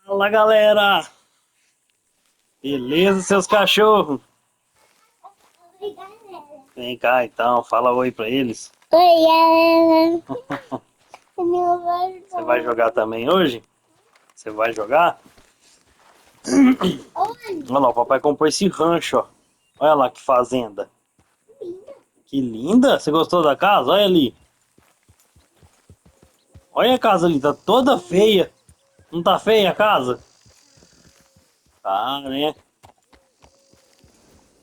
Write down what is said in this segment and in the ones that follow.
Fala galera! Beleza, seus cachorros? Oi, galera. Vem cá então, fala oi pra eles. Oi, galera. Meu pai Você vai jogar também hoje? Você vai jogar? Olha, Olha lá, o papai comprou esse rancho, ó. Olha lá que fazenda. linda. Que linda! Você gostou da casa? Olha ali. Olha a casa ali, tá toda feia. Não tá feia a casa? Tá, né?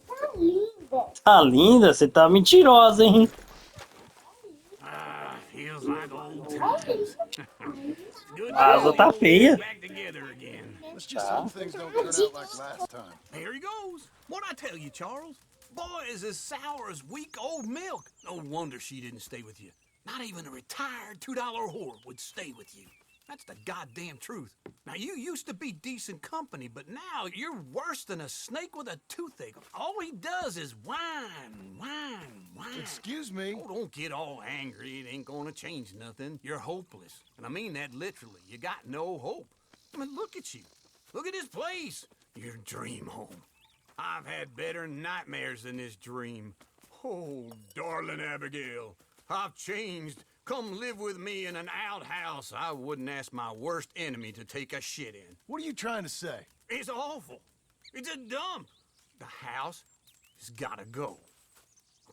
Tá linda. Tá linda, você tá mentirosa, hein? Feels like old Olha, times. It's good A to casa see the tá old man feia. back together again. Let's just Tá. hope things don't turn out like last time. Here he goes. What'd I tell you, Charles? Boy is as sour as weak old milk. No wonder she didn't stay with you. Not even a retired $2 whore would stay with you. That's the goddamn truth. Now, you used to be decent company, but now you're worse than a snake with a toothache. All he does is whine, whine, whine. Excuse me. Oh, don't get all angry. It ain't gonna change nothing. You're hopeless. And I mean that literally. You got no hope. I mean, look at you. Look at this place. Your dream home. I've had better nightmares than this dream. Oh, darling Abigail, I've changed. Come live with me in an outhouse I wouldn't ask my worst enemy to take a shit in. What are you trying to say? It's awful. It's a dump. The house has gotta go.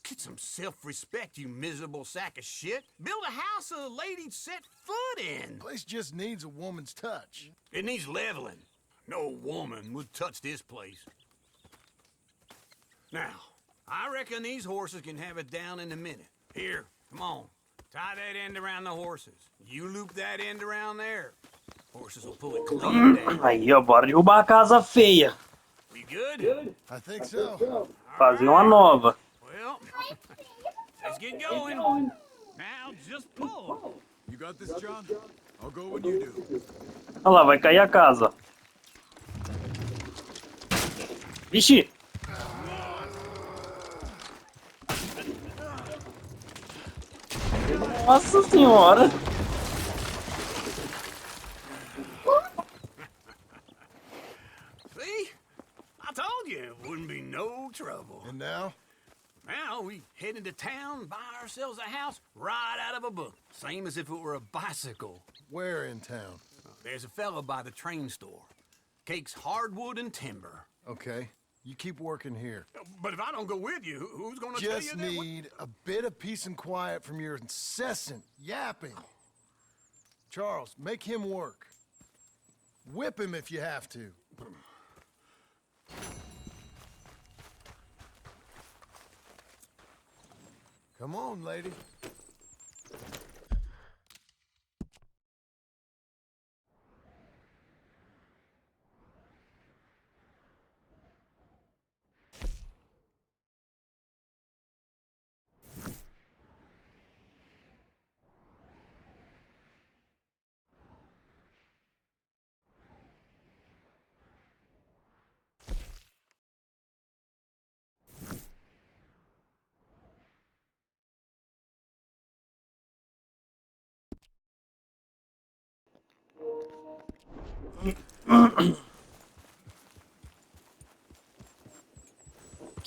Get some self-respect, you miserable sack of shit. Build a house a lady'd set foot in. Place just needs a woman's touch. It needs leveling. No woman would touch this place. Now, I reckon these horses can have it down in a minute. Here, come on. Tie that end around the horses. You loop that end around there. Horses will pull it clean down. Aí, ó, bora derrubar a casa feia. We good? I think so. Fazer uma nova. Well, let's get going. Now just pull. You got this, John? I'll go when you do. Olha lá, vai cair a casa. Vixe! Nossa senhora! See? I told you it wouldn't be no trouble. And now? Now we head into town, buy ourselves a house right out of a book. Same as if it were a bicycle. Where in town? There's a fella by the train store. Cakes hardwood and timber. Okay. You keep working here. But if I don't go with you, who's gonna tell you Just that? need a bit of peace and quiet from your incessant yapping. Charles, make him work. Whip him if you have to. Come on, lady.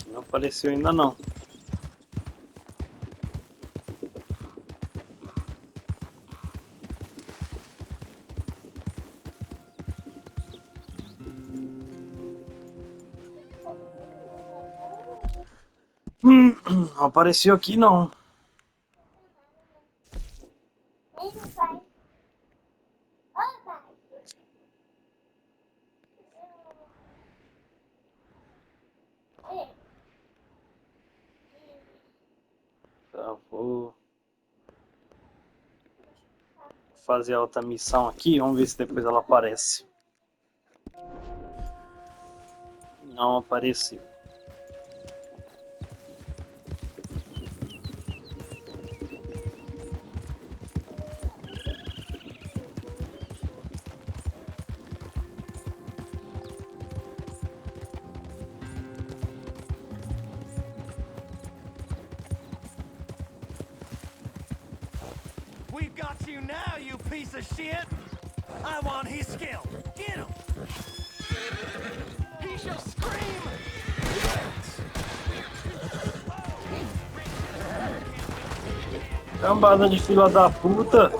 Não apareceu ainda não. Não apareceu aqui não. Vem, pai. Oi, pai. Ei. Tá, vou fazer a outra missão aqui. Vamos ver se depois ela aparece. Não apareceu. We've got you now, you piece of shit! I want his skill. Get him. He shall scream. Cambada de fila da puta.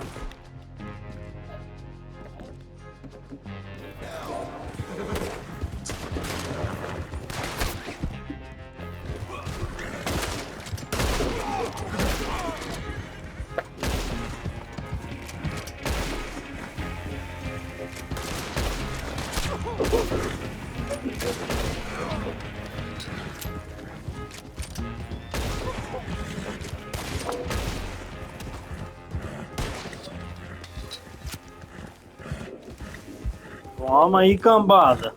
Toma aí, cambada.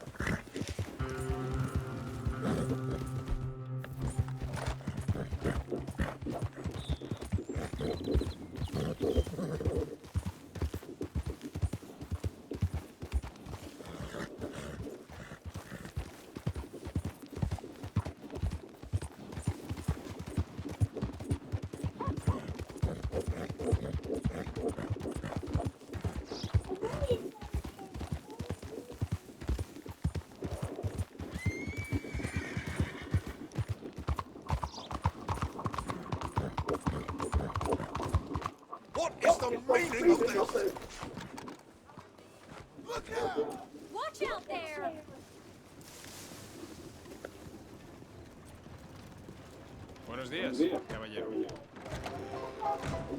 What is the meaning of this? Look out! Watch out there! Buenos días, caballero.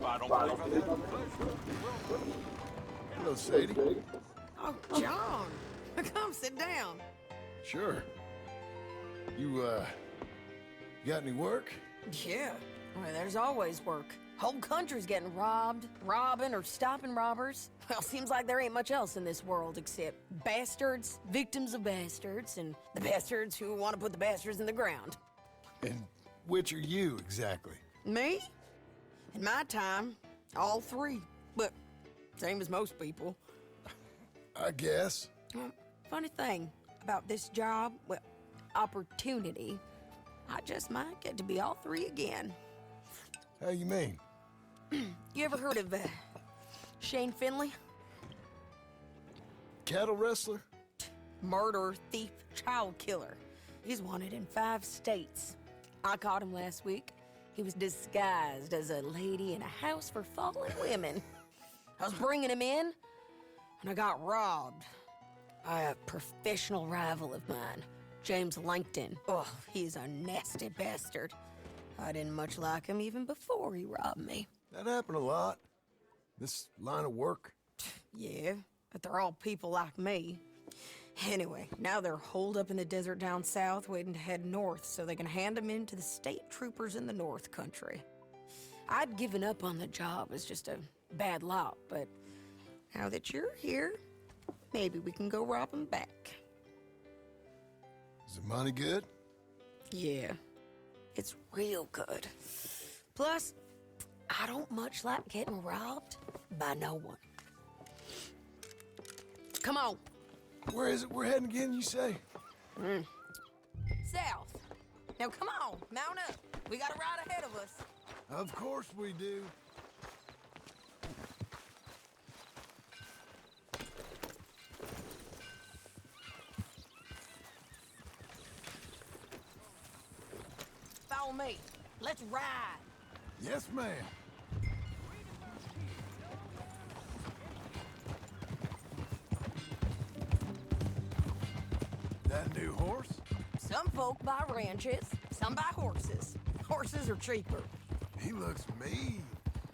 I don't believe I've had Hello, Sadie. Oh, John, come sit down. Sure. You got any work? Yeah, well, there's always work. Whole country's getting robbed, robbing, or stopping robbers. Well, seems like there ain't much else in this world except bastards, victims of bastards, and the bastards who want to put the bastards in the ground. And which are you exactly? Me? In my time, all three. But same as most people. I guess. Funny thing about this job, well, opportunity, I just might get to be all three again. How you mean? You ever heard of Shane Finley? Cattle wrestler? Murderer, thief, child killer. He's wanted in 5 states. I caught him last week. He was disguised as a lady in a house for fallen women. I was bringing him in, and I got robbed by a professional rival of mine, James Langton. Oh, he's a nasty bastard. I didn't much like him even before he robbed me. That happened a lot. This line of work. Yeah, but they're all people like me. Anyway, now they're holed up in the desert down south, waiting to head north so they can hand them in to the state troopers in the north country. I'd given up on the job as just a bad lot, but now that you're here, maybe we can go rob them back. Is the money good? Yeah, it's real good. Plus, I don't much like getting robbed by no one. Come on. Where is it we're heading again, you say? South. Now come on, mount up. We got a ride ahead of us. Of course we do. Follow me. Let's ride. Yes, ma'am. That new horse? Some folk buy ranches, some buy horses. Horses are cheaper. He looks mean.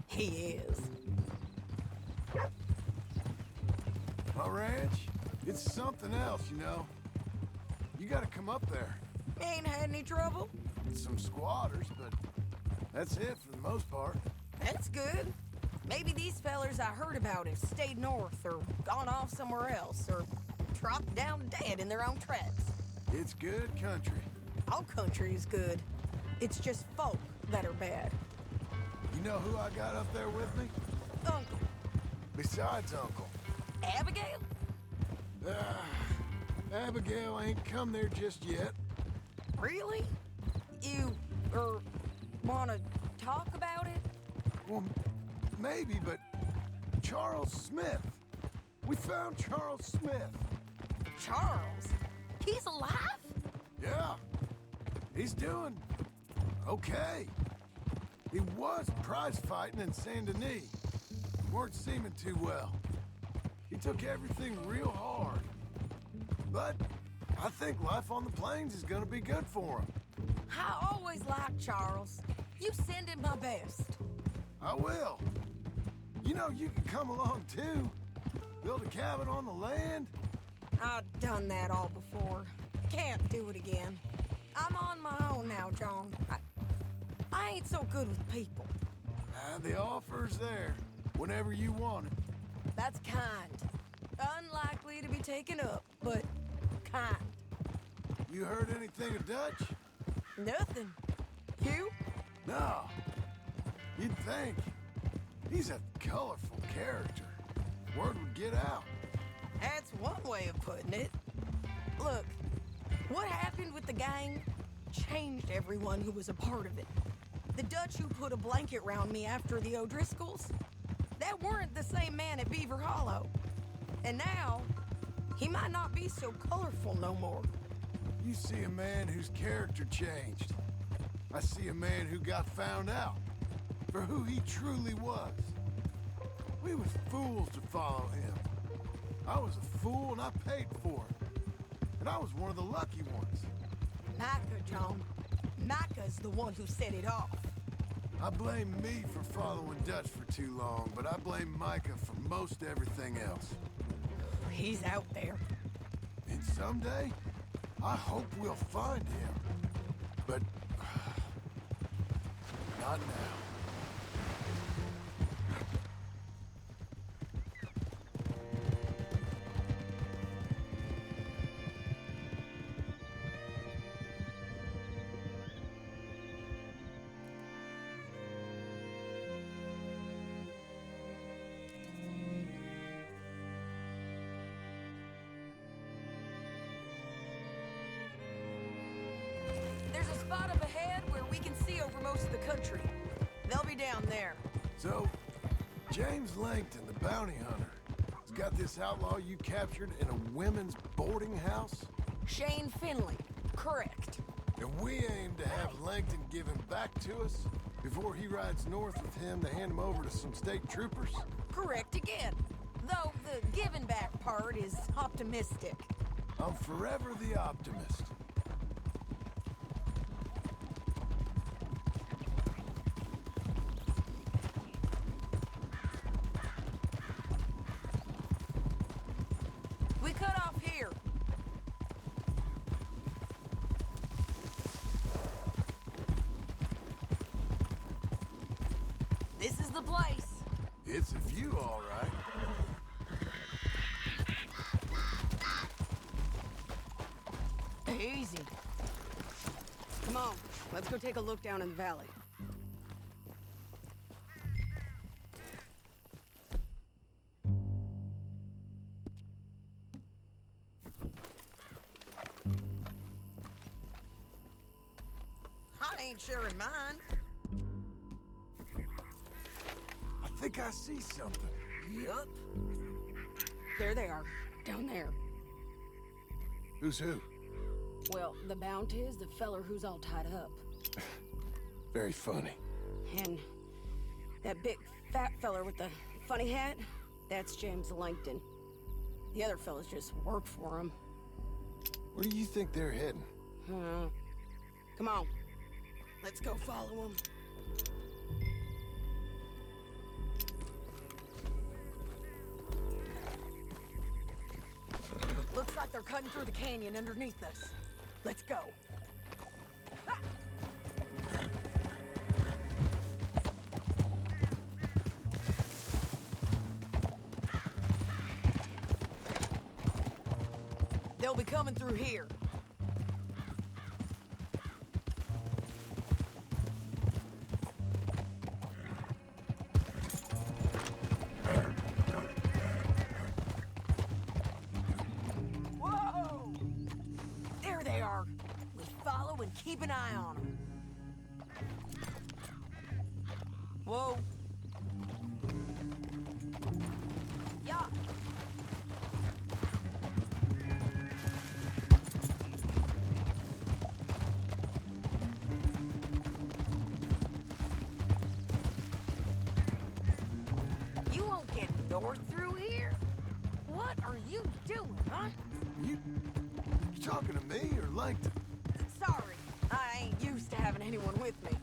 He is. My ranch? It's something else, you know. You gotta come up there. Ain't had any trouble. Some squatters, but that's it for the most part. That's good. Maybe these fellers I heard about have stayed north or gone off somewhere else or dropped down dead in their own tracks. It's good country. All country is good. It's just folk that are bad. You know who I got up there with me? Uncle. Besides Uncle. Abigail? Abigail ain't come there just yet. Really? You, wanna talk about it? Well, maybe, but Charles Smith. We found Charles Smith. Charles? He's alive? Yeah. He's doing okay. He was prize fighting in Saint Denis. Weren't seeming too well. He took everything real hard. But I think life on the plains is gonna be good for him. I always liked Charles. You send him my best. I will. You know, you can come along too. Build a cabin on the land. I've done that all before. Can't do it again. I'm on my own now, John. I ain't so good with people. The offer's there, whenever you want it. That's kind. Unlikely to be taken up, but kind. You heard anything of Dutch? Nothing. You? No. You'd think. He's a colorful character. Word would get out. That's one way of putting it. Look, what happened with the gang changed everyone who was a part of it. The Dutch who put a blanket round me after the O'Driscolls, that weren't the same man at Beaver Hollow. And now, he might not be so colorful no more. You see a man whose character changed. I see a man who got found out for who he truly was. We was fools to follow him. I was a fool and I paid for it. And I was one of the lucky ones. Micah, John. Micah's the one who set it off. I blame me for following Dutch for too long, but I blame Micah for most everything else. He's out there. And someday, I hope we'll find him. But not now. There's a spot up ahead where we can see over most of the country. They'll be down there. So, James Langton, the bounty hunter, has got this outlaw you captured in a women's boarding house? Shane Finley. Correct. And we aim to have Langton give him back to us before he rides north with him to hand him over to some state troopers? Correct again. Though the giving back part is optimistic. I'm forever the optimist. We cut off here. This is the place. It's a view, all right. Easy. Come on, let's go take a look down in the valley. I ain't sharing mine. I think I see something. Yup. There they are, down there. Who's who? Well, the bounty is the feller who's all tied up. Very funny. And that big fat feller with the funny hat, that's James Langton. The other fellas just work for him. Where do you think they're heading? Come on. Let's go follow him. Looks like they're cutting through the canyon underneath us. Let's go. Ha! They'll be coming through here. Whoa! There they are. We follow and keep an eye on them. Whoa. Yeah. You talking to me or Langton? Sorry, I ain't used to having anyone with me.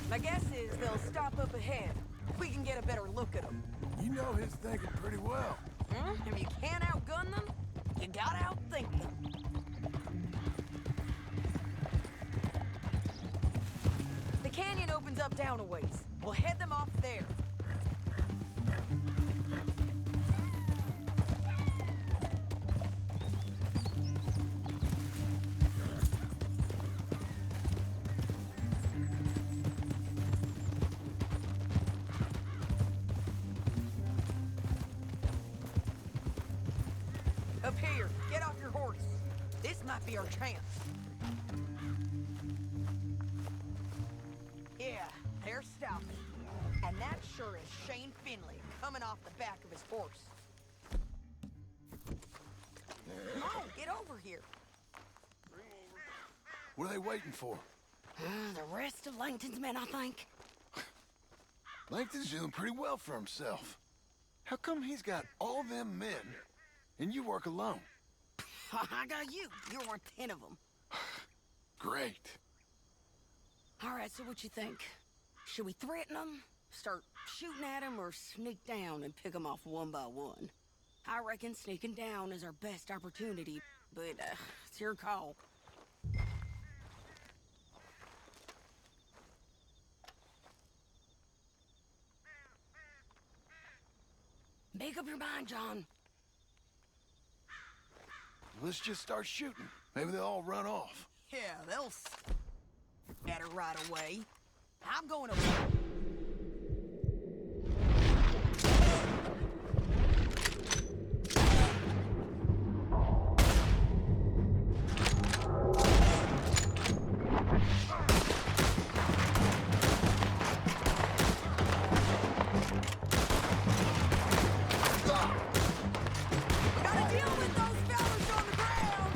My guess is they'll stop up ahead. We can get a better look at them. You know his thinking pretty well. If you can't outgun them, you gotta outthink them. The canyon opens up down a ways. We'll head them off there. Up here, get off your horse. This might be our chance. Yeah, they're stopping. And that sure is Shane Finley coming off the back of his horse. Come on, get over here. What are they waiting for? The rest of Langton's men, I think. Langton's doing pretty well for himself. How come he's got all them men and you work alone? I got you. You're worth 10 of them. Great. All right, so what you think? Should we threaten them, start shooting at them, or sneak down and pick them off one by one? I reckon sneaking down is our best opportunity, but it's your call. Make up your mind, John. Let's just start shooting. Maybe they'll all run off. Yeah, they'll scatter right away. I'm going to... Gotta deal with those fellas on the ground!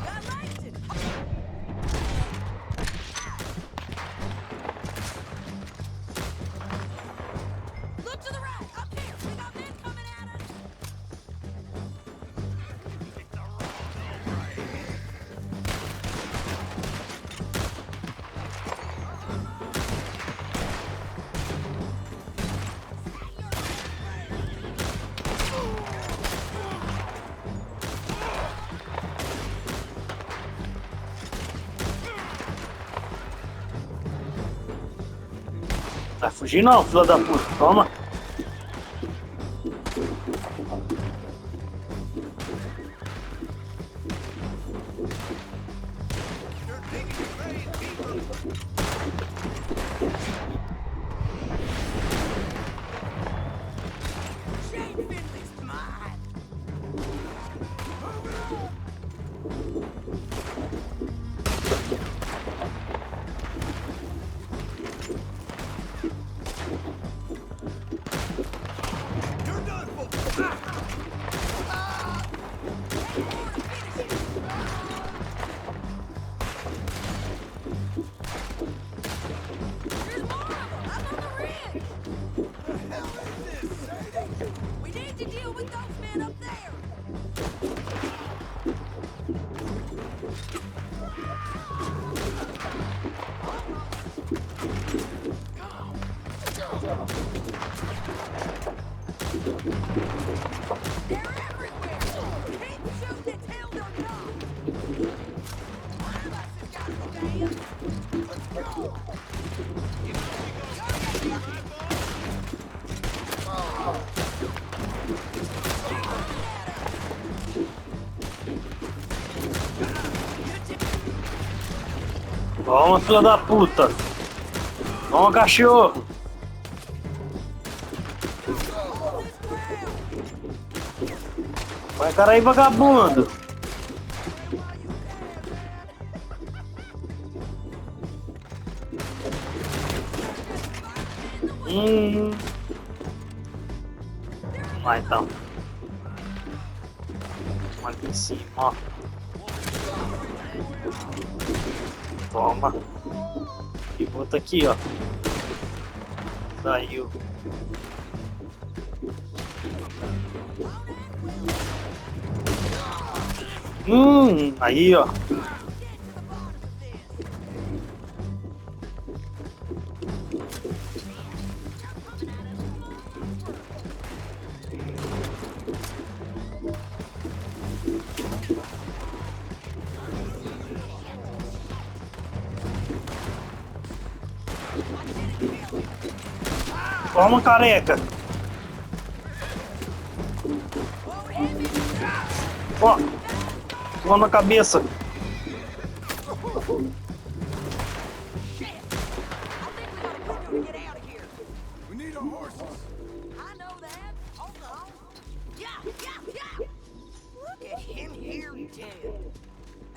Got Langton! Look to the right! Up here! We got men coming at us! Vai fugir não, filha da puta. Toma. Shane Finley's mine! You're done for. There's more of them! Up on the ridge! The hell is this, Sadie? We need to deal with those men up there! They're everywhere! Keep shooting until they're gone! One of us has got to stand! Let's go! Toma, filha da puta. Toma, cachorro. Vai, cara aí, vagabundo. Vai então. aqui em cima, ó. Toma. E bota aqui, ó. Saiu. Aí, ó. Toma, careca. Ó, toma na cabeça. We need our horses. I know that. Hold on. Yeah. Look at him here dead.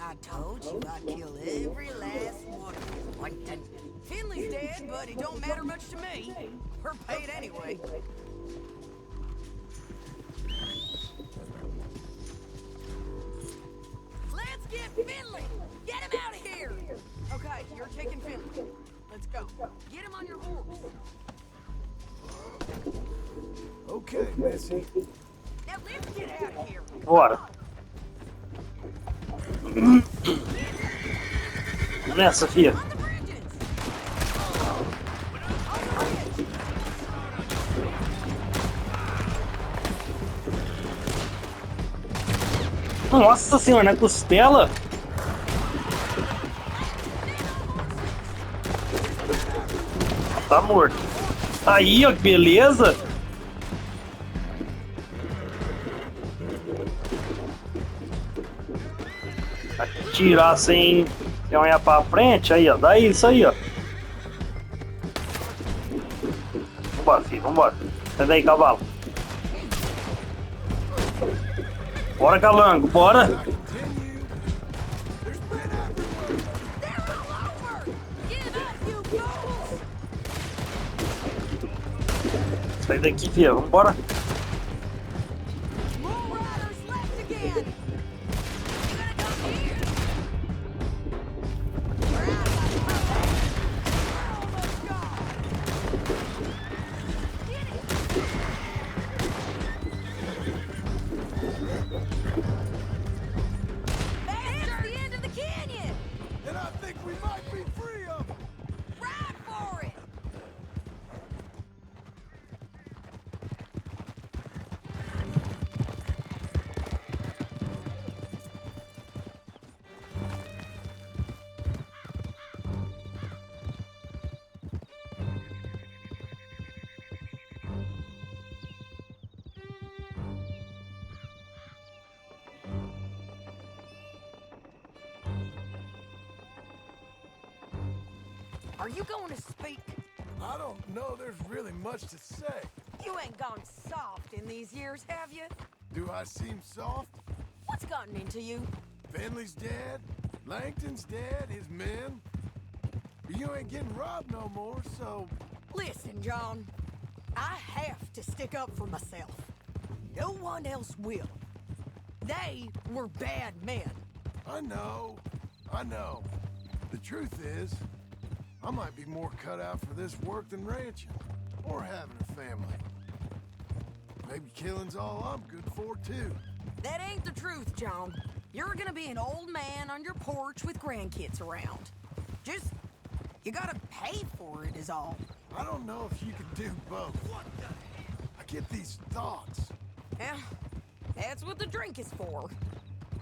I told you I'd kill every last one of you, Plankton. Finley's dead, but it don't matter much to me. We're paid anyway. Let's get Finley! Get him out of here! Okay, you're taking Finley. Let's go. Get him on your horse. Okay, Missy. Now let's get out of here. Bora. Nessa, filha. On the bridges. On the bridge. Nossa senhora, na costela? Tá morto. Aí, ó, que beleza. Atirar sem olhar pra frente, aí, ó. Dá isso aí, ó. Vambora, filho, vambora. Sai daí, cavalo. Bora, calango, bora. They're all over. Give up, you fools. Sai daqui, filho, vambora. More riders left again. You gonna come here? We're out of my way. We're almost gone. Get it. That's the end of the canyon. And I think we might be free of them. Ride for it. Are you going to speak? I don't know there's really much to say. You ain't gone soft in these years, have you? Do I seem soft? What's gotten into you? Finley's dead. Langton's dead. His men. But you ain't getting robbed no more, so... Listen, John. I have to stick up for myself. No one else will. They were bad men. I know. The truth is, I might be more cut out for this work than ranching. Or having a family. Maybe killing's all I'm good for, too. That ain't the truth, John. You're gonna be an old man on your porch with grandkids around. Just, you gotta pay for it is all. I don't know if you could do both. I get these thoughts. Yeah, that's what the drink is for.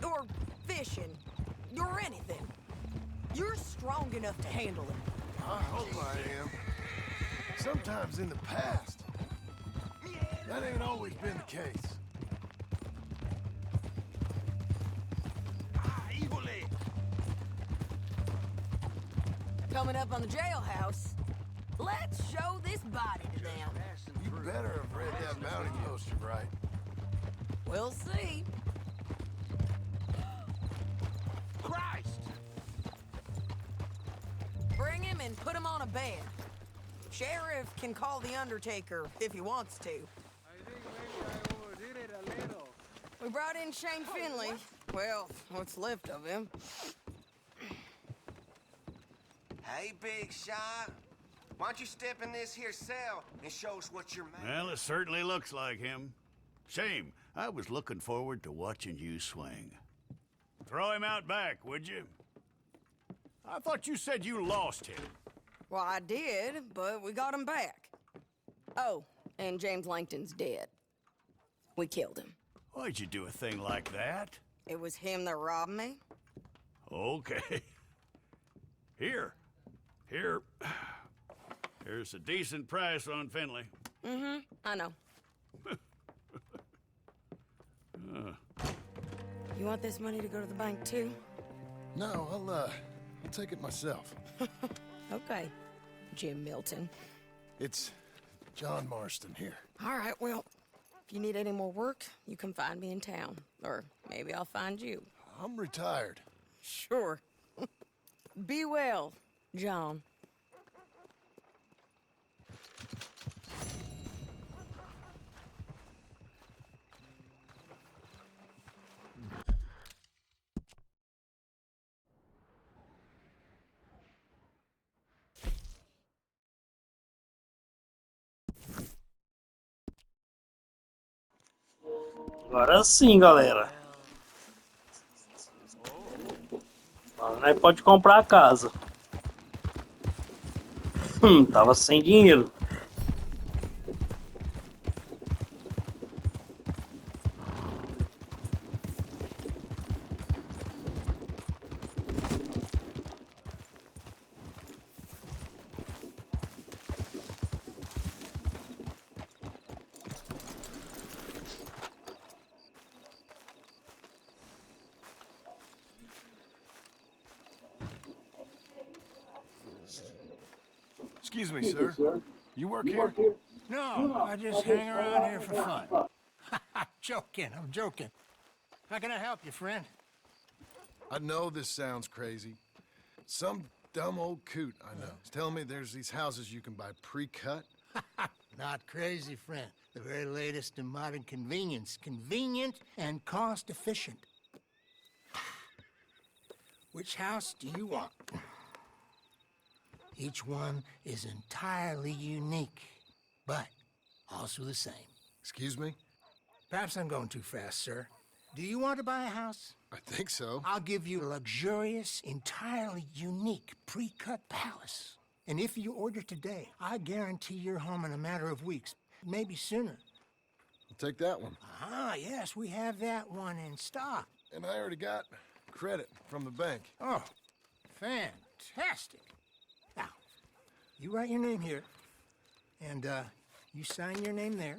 Or fishing. Or anything. You're strong enough to handle it. I hope I am. Sometimes in the past, that ain't always been the case. Coming up on the jailhouse. Let's show this body to them. You better have read that mounting poster right. We'll see. Christ! Bring him and put him on a bed. Sheriff can call the Undertaker if he wants to. I think maybe I overdid it a little. We brought in Shane Finley. Well, what's left of him. Hey, Big Shot. Why don't you step in this here cell and show us what you're made of? Well, it certainly looks like him. Shame. I was looking forward to watching you swing. Throw him out back, would you? I thought you said you lost him. Well, I did, but we got him back. Oh, and James Langton's dead. We killed him. Why'd you do a thing like that? It was him that robbed me. Okay. Here. Here's a decent price on Finley. I know. You want this money to go to the bank, too? No, I'll take it myself. Okay, Jim Milton. It's John Marston here. All right, well, if you need any more work, you can find me in town. Or maybe I'll find you. I'm retired. Sure. Be well, John. Agora sim, galera. Agora nós pode comprar a casa. Tava sem dinheiro. Excuse me, sir. You work here? No, I just hang around here for fun. I'm joking. How can I help you, friend? I know this sounds crazy. Some dumb old coot I know is telling me there's these houses you can buy pre-cut. Not crazy, friend. The very latest in modern convenience. Convenient and cost-efficient. Which house do you want? Each one is entirely unique, but also the same. Excuse me? Perhaps I'm going too fast, sir. Do you want to buy a house? I think so. I'll give you a luxurious, entirely unique pre-cut palace. And if you order today, I guarantee you're home in a matter of weeks, maybe sooner. I'll take that one. Ah, yes, we have that one in stock. And I already got credit from the bank. Oh, fantastic. Now, you write your name here, and you sign your name there,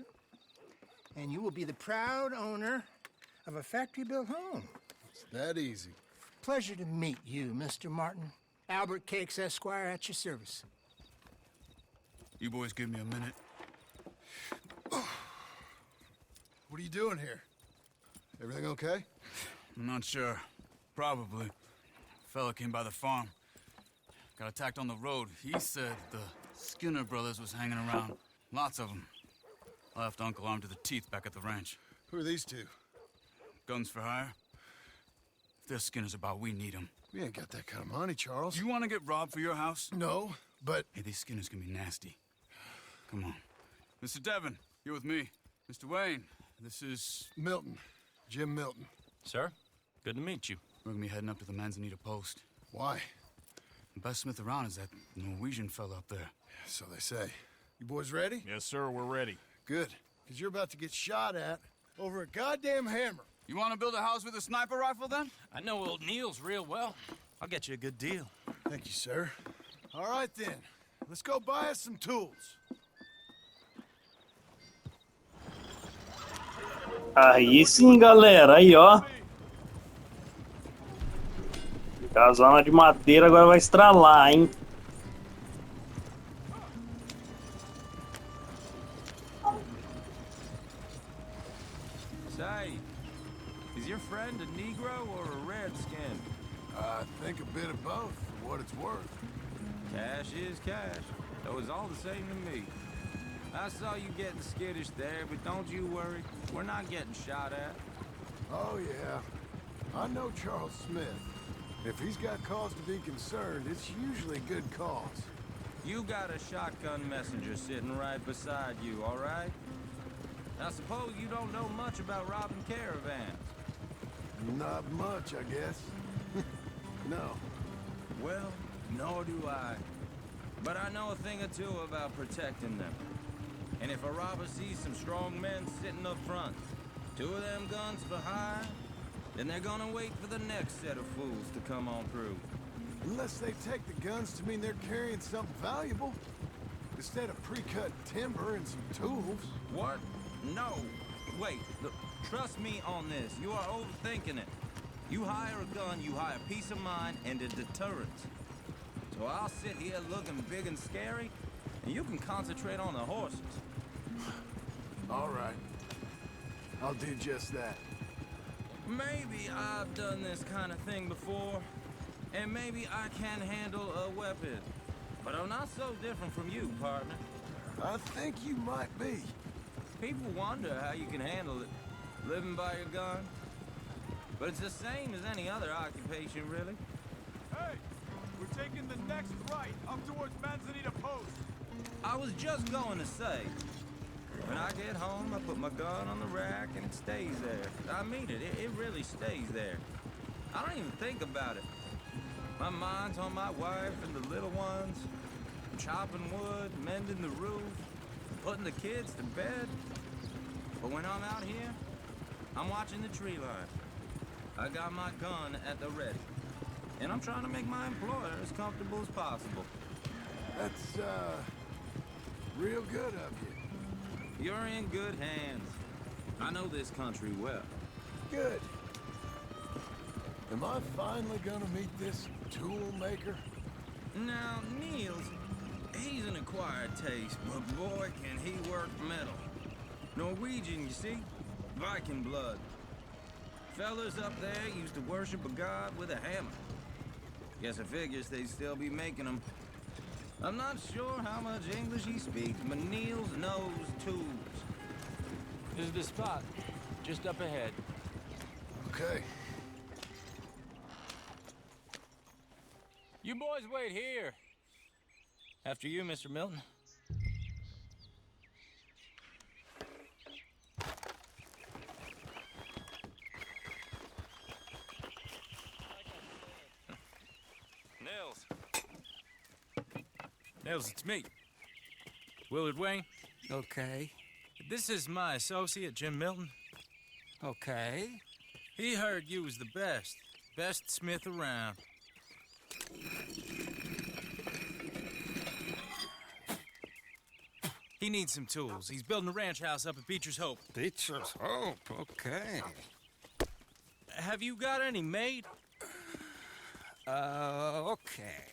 and you will be the proud owner of a factory-built home. It's that easy. Pleasure to meet you, Mr. Martin. Albert Cakes, Esquire, at your service. You boys give me a minute. What are you doing here? Everything okay? I'm not sure. Probably. Fella came by the farm. Got attacked on the road. He said the Skinner brothers was hanging around. Lots of them. I left Uncle armed to the teeth back at the ranch. Who are these two? Guns for hire? If they're Skinner's about, we need them. We ain't got that kind of money, Charles. You want to get robbed for your house? No, but... Hey, these Skinners can be nasty. Come on. Mr. Devon, you're with me. Mr. Wayne, this is... Milton. Jim Milton. Sir, good to meet you. We're gonna be heading up to the Manzanita post. Why? The best smith around is that Norwegian fella up there. So they say. You boys ready? Yes, sir, we're ready. Good. Because you're about to get shot at over a goddamn hammer. You want to build a house with a sniper rifle, then? I know old Neil's real well. I'll get you a good deal. Thank you, sir. All right, then. Let's go buy us some tools. Aí sim, galera. Aí, ó. Casona de madeira agora vai estralar, hein? Say, is your friend a Negro or a Redskin? I think a bit of both, for what it's worth. Cash is cash. It was all the same to me. I saw you getting skittish there, but don't you worry. We're not getting shot at. Oh, yeah. I know Charles Smith. If he's got cause to be concerned, it's usually good cause. You got a shotgun messenger sitting right beside you, all right? I suppose you don't know much about robbing caravans. Not much, I guess. No. Well, nor do I. But I know a thing or two about protecting them. And if a robber sees some strong men sitting up front, 2 of them guns for hire, then they're gonna wait for the next set of fools to come on through. Unless they take the guns to mean they're carrying something valuable. Instead of pre-cut timber and some tools. What? No. Wait, look, trust me on this. You are overthinking it. You hire a gun, you hire peace of mind and a deterrent. So I'll sit here looking big and scary, and you can concentrate on the horses. All right. I'll do just that. Maybe I've done this kind of thing before, and maybe I can handle a weapon. But I'm not so different from you, partner. I think you might be. People wonder how you can handle it, living by your gun. But it's the same as any other occupation, really. Hey, we're taking the next right up towards Manzanita Post. I was just going to say, when I get home, I put my gun on the rack and it stays there. I mean it, it really stays there. I don't even think about it. My mind's on my wife and the little ones, chopping wood, mending the roof, putting the kids to bed. But when I'm out here, I'm watching the tree line. I got my gun at the ready, and I'm trying to make my employer as comfortable as possible. That's, real good of you. You're in good hands. I know this country well. Good. Am I finally gonna meet this tool maker? Now, Niels, he's an acquired taste, but boy, can he work metal. Norwegian, you see? Viking blood. Fellas up there used to worship a god with a hammer. Guess I figures they'd still be making them. I'm not sure how much English he speaks, but Niels knows tools. This is the spot, just up ahead. Okay. You boys wait here. After you, Mr. Milton. Nils, it's me. Willard Wayne. Okay. This is my associate, Jim Milton. Okay. He heard you was the best smith around. He needs some tools. He's building a ranch house up at Beecher's Hope. Beecher's Hope, okay. Have you got any made? Okay.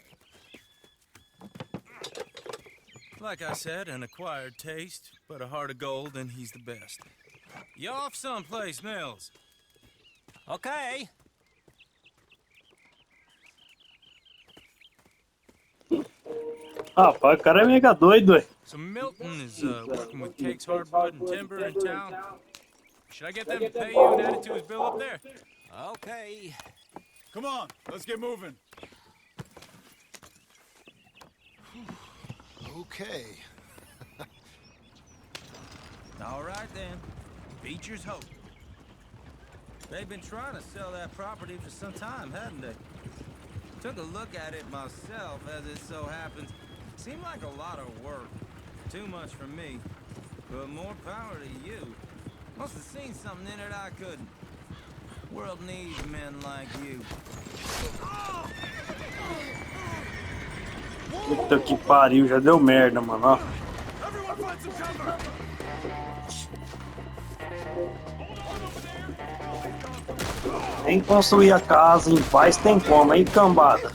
Like I said, an acquired taste, but a heart of gold, and he's the best. You off someplace, Mills? Okay. Rapaz, o cara é mega doido, ué. So Milton is working with Cake's Hardwood and Timber in town. Should I get them to pay you and add it to his bill up there? Okay. Come on, let's get moving. Okay. All right, then. Beecher's Hope. They've been trying to sell that property for some time, hadn't they? Took a look at it myself, as it so happens. Seemed like a lot of work. Too much for me. But more power to you. Must have seen something in it I couldn't. World needs men like you. Puta que pariu, já deu merda, mano, ó. Nem construir a casa em paz tem como, hein, cambada?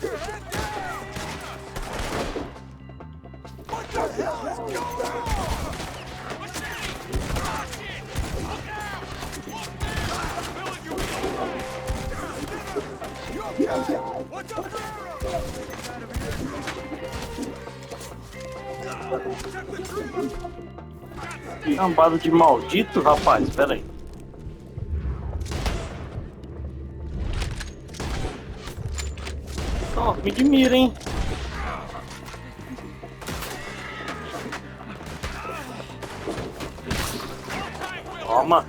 Cambada de maldito, rapaz, pera aí. Ó, me de mira, hein? Toma.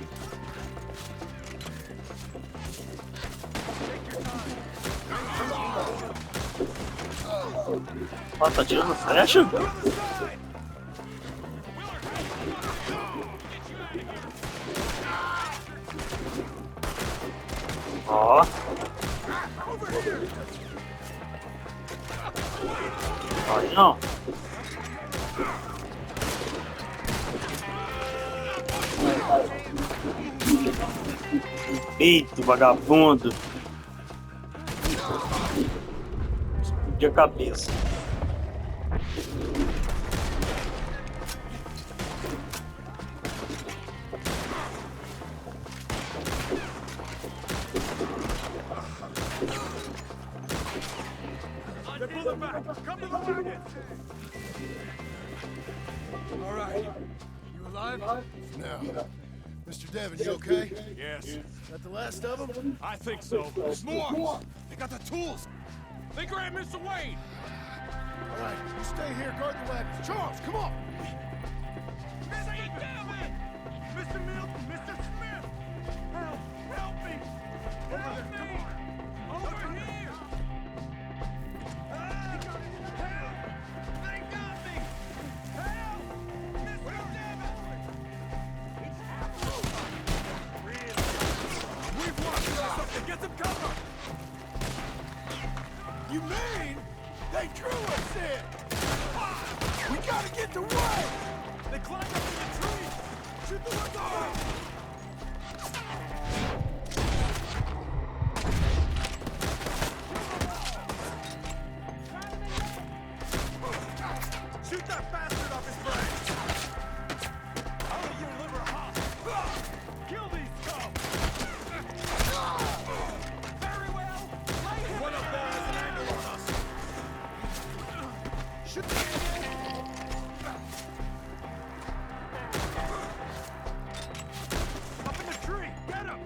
Ó, tá tirando flecha? Ó. Aí não. Peito, vagabundo. Explodiu a cabeça. Come to the wagon! All right. You alive? No. Mr. Devon, you okay? Yes, Is that the last of them? I think so. There's more! They got the tools! They grabbed Mr. Wayne! All right, you stay here, guard the wagons. Charles, come on! Mr. Devon! Mr. Milton! Mr. Smith! Help! Help me! Help me! Over here! Help! They got me! Help! Mr. Devon! We've lost something! Get some cover! You mean they drew us in? We gotta get the way! They climbed up in the tree! Shoot the ones on! Shoot that bastard off his brain! I'll let you deliver a hop! Kill these scum! Very well! Lay him one up there has an angle on us! Shoot the up in the tree! Get him!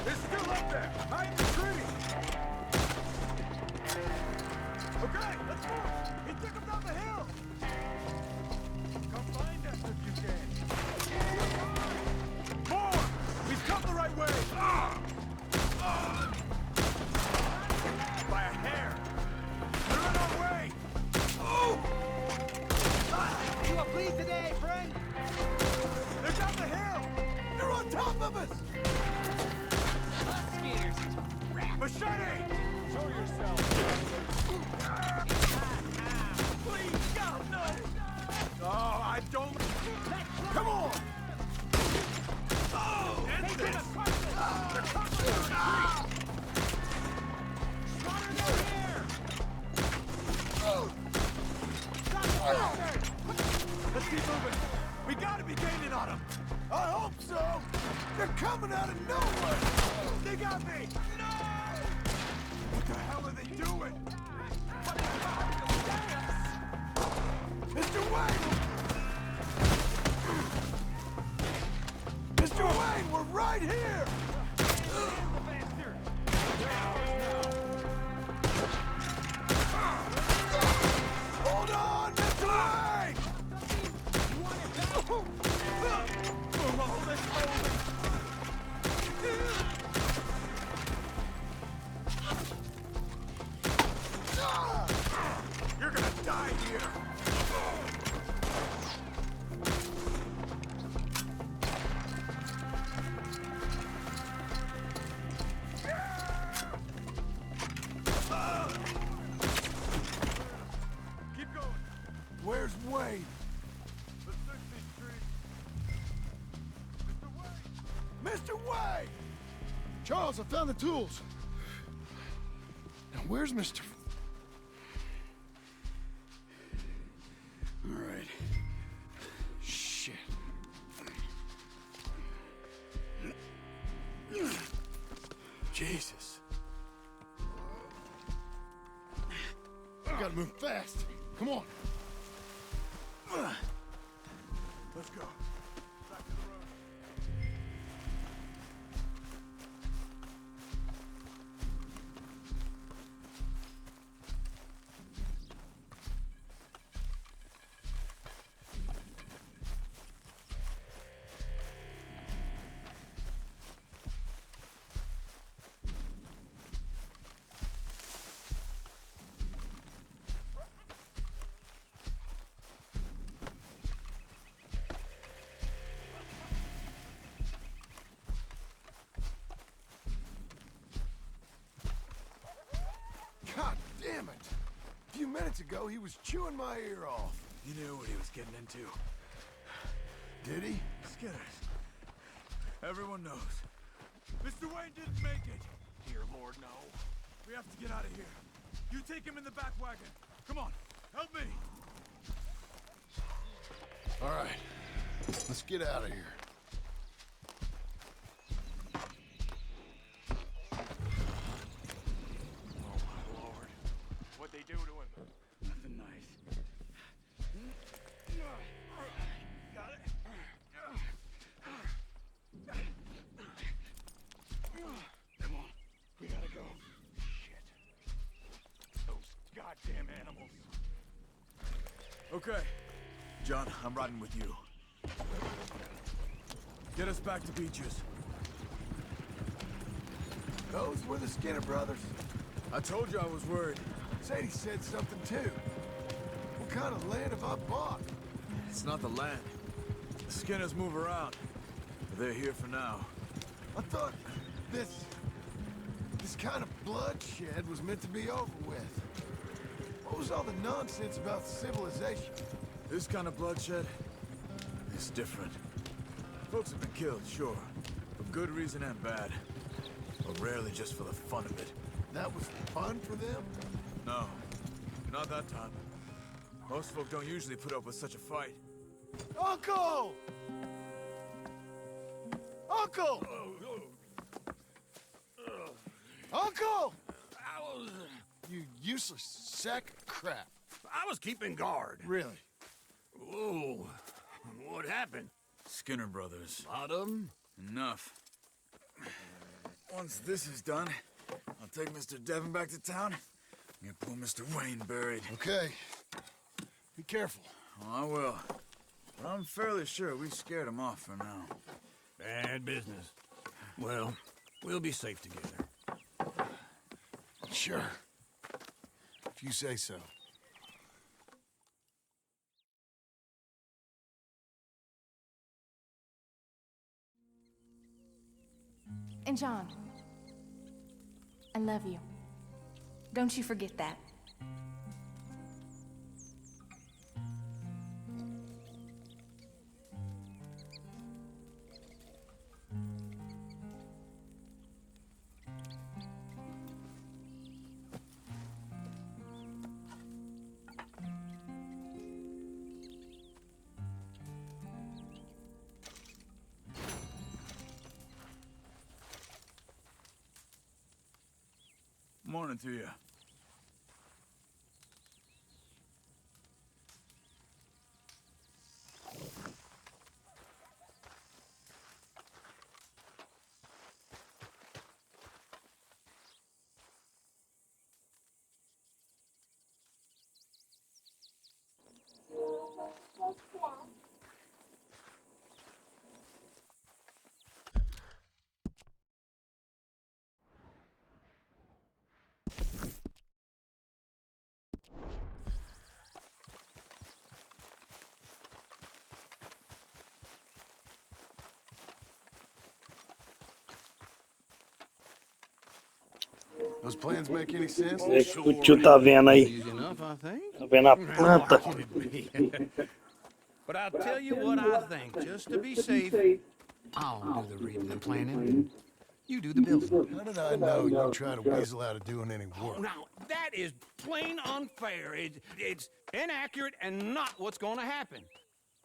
They're still up there! Hide in the tree! Okay, let's move! He took him down the hill! Come find us if you can! More! We've come the right way! By a hair! They're on our way! Oh! You are pleased today, friend? They're down the hill! They're on top of us! Machete! Show yourself! Please, God, no! Oh, I don't... Come on! Oh! End this! They're conquering the tree! Slaughter their hair! Let's keep moving! We gotta be gaining on them! I hope so! They're coming out of nowhere! They got me! No! What the hell are they doing? Mr. Wayne! Mr. Wayne, we're right here! Hold on, Mr. Wayne! You're gonna die here! Keep going. Where's Wayne? The 60th Street. Mr. Wayne! Mr. Wayne! Charles, I found the tools. Now, where's Mr. All right. Shit. Jesus. We gotta move fast. Come on. Let's go. Back to the road. God damn it! A few minutes ago, he was chewing my ear off. He knew what he was getting into. Did he? Skinners. Everyone knows. Mr. Wayne didn't make it. Dear Lord, no. We have to get out of here. You take him in the back wagon. Come on, help me. All right, let's get out of here. Oh, my Lord. What'd they do to him? Nothing nice. Got it. Come on, we gotta go. Shit. Those goddamn animals. Okay. John, I'm riding with you. Get us back to Beaches. Those were the Skinner brothers. I told you I was worried. Sadie said something too. What kind of land have I bought? It's not the land. The Skinners move around. But they're here for now. I thought this kind of bloodshed was meant to be over with. What was all the nonsense about civilization? This kind of bloodshed is different. Folks have been killed, sure. For good reason and bad. But rarely just for the fun of it. That was fun for them? No, not that time. Most folk don't usually put up with such a fight. Uncle! Uncle! Uncle! You useless sack of crap. I was keeping guard. Really? Whoa. What happened? Skinner brothers. Lot of them? Enough. Once this is done, I'll take Mr. Devon back to town and get poor Mr. Wayne buried. Okay. Be careful. Oh, I will. But I'm fairly sure we scared him off for now. Bad business. Well, we'll be safe together. Sure. If you say so. And John, I love you. Don't you forget that. Morning to you. Those plans make any sense? É o tio tá vendo aí. Tá vendo a planta? But I'll tell you what I think, just to be safe, I'll do the reading and planning. You do the building. How did I know you'd try to weasel out of doing any work? Now, that is plain unfair. It's inaccurate and not what's going to happen.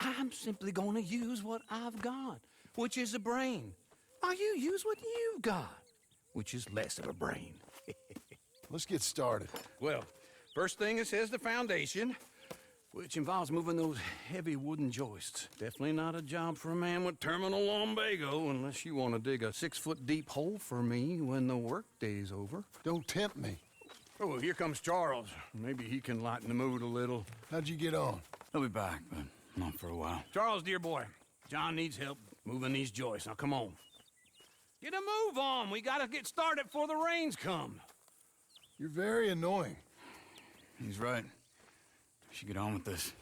I'm simply going to use what I've got, which is a brain. While you use what you've got, which is less of a brain. Let's get started. Well, first thing it says the foundation. which involves moving those heavy wooden joists. Definitely not a job for a man with terminal lumbago, unless you want to dig a 6-foot deep hole for me when the workday's over. Don't tempt me. Oh, here comes Charles. Maybe he can lighten the mood a little. How'd you get on? He'll be back, but not for a while. Charles, dear boy, John needs help moving these joists. Now, come on. Get a move on. We gotta get started before the rains come. You're very annoying. He's right. We should get on with this.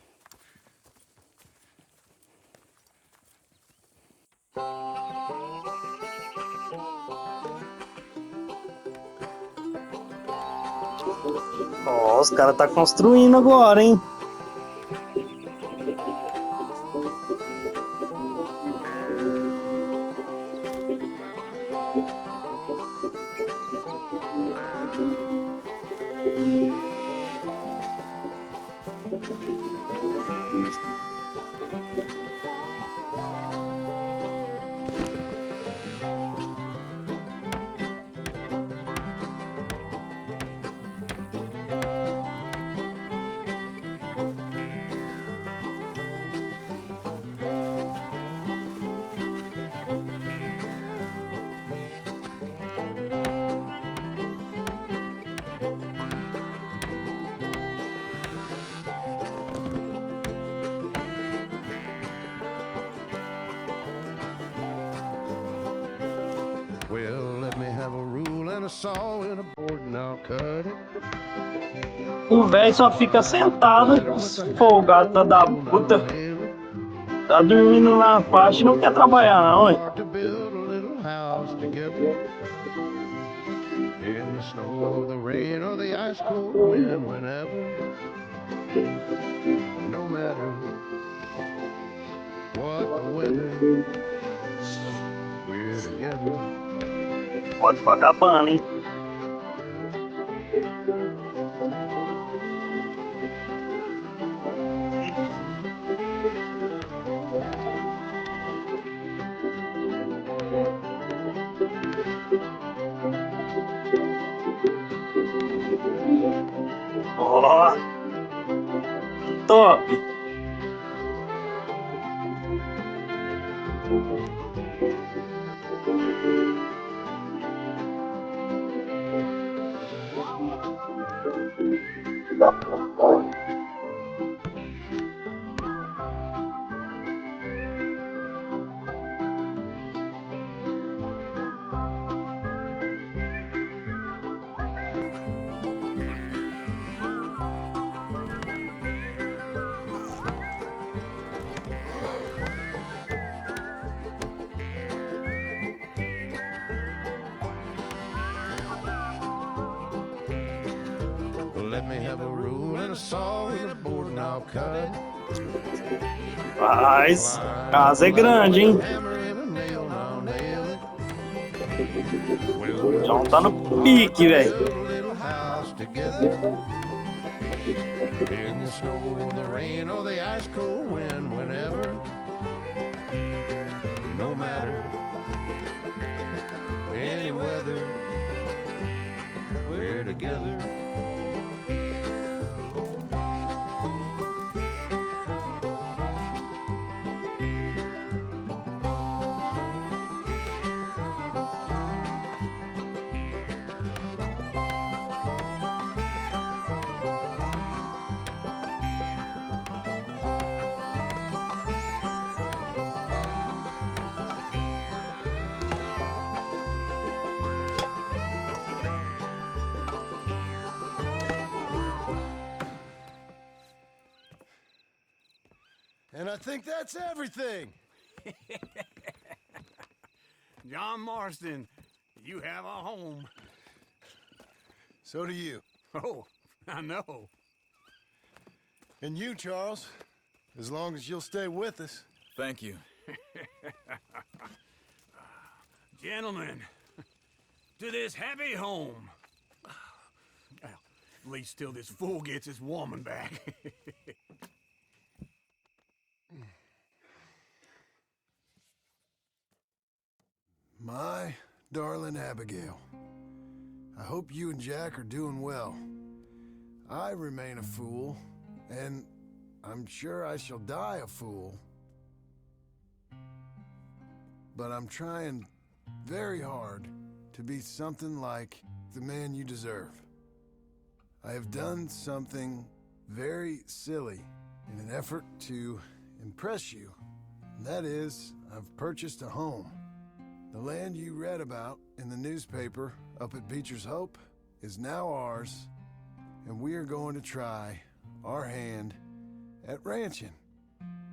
Ó, os caras tá construindo agora, hein? Well, let me have a rule and a saw and a board and I'll cut it. O velho só fica sentado, folgado da puta. Tá dormindo na faixa e não quer trabalhar não, hein? To build a little house together. In the snow or the rain or the ice cold wind, whenever. No matter what the weather, we're together. Pode pagar pano, hein? Ó, top! Let me have a rule and a saw and a board and I'll cut it. Mas, casa é grande, hein? John tá no pique, velho. In the snow or the rain or the ice cold wind, whenever. No matter any weather, we're together. And I think that's everything. John Marston, you have a home. So do you. Oh, I know. And you, Charles, as long as you'll stay with us. Thank you. Gentlemen, to this happy home. Well, at least till this fool gets his woman back. My darling Abigail, I hope you and Jack are doing well. I remain a fool, and I'm sure I shall die a fool. But I'm trying very hard to be something like the man you deserve. I have done something very silly in an effort to impress you. And that is, I've purchased a home. The land you read about in the newspaper up at Beecher's Hope is now ours, and we are going to try our hand at ranching.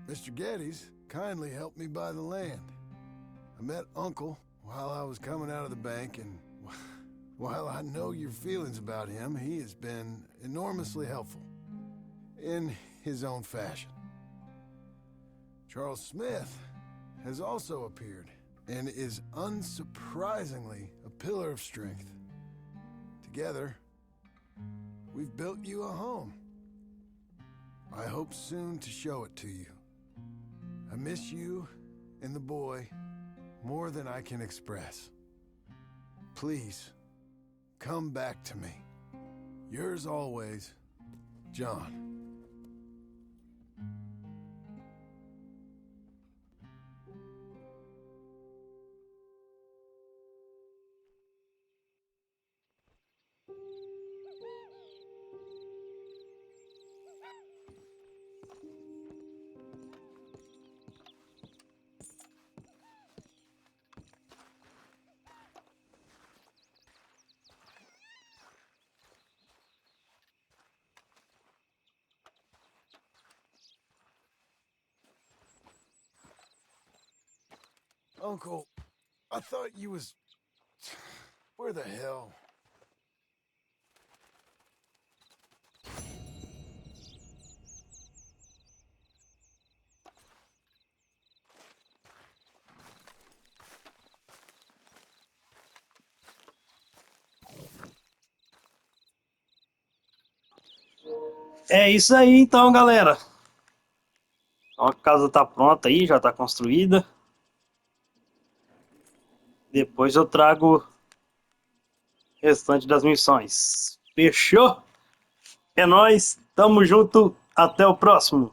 Mr. Geddes kindly helped me buy the land. I met Uncle while I was coming out of the bank, and while I know your feelings about him, he has been enormously helpful in his own fashion. Charles Smith has also appeared and is unsurprisingly a pillar of strength. Together, we've built you a home. I hope soon to show it to you. I miss you and the boy more than I can express. Please, come back to me. Yours always, John. Uncle, I thought you was... Where the hell? É isso aí então, galera. A casa tá pronta aí, já tá construída. Depois eu trago o restante das missões. Fechou? É nóis, tamo junto, até o próximo.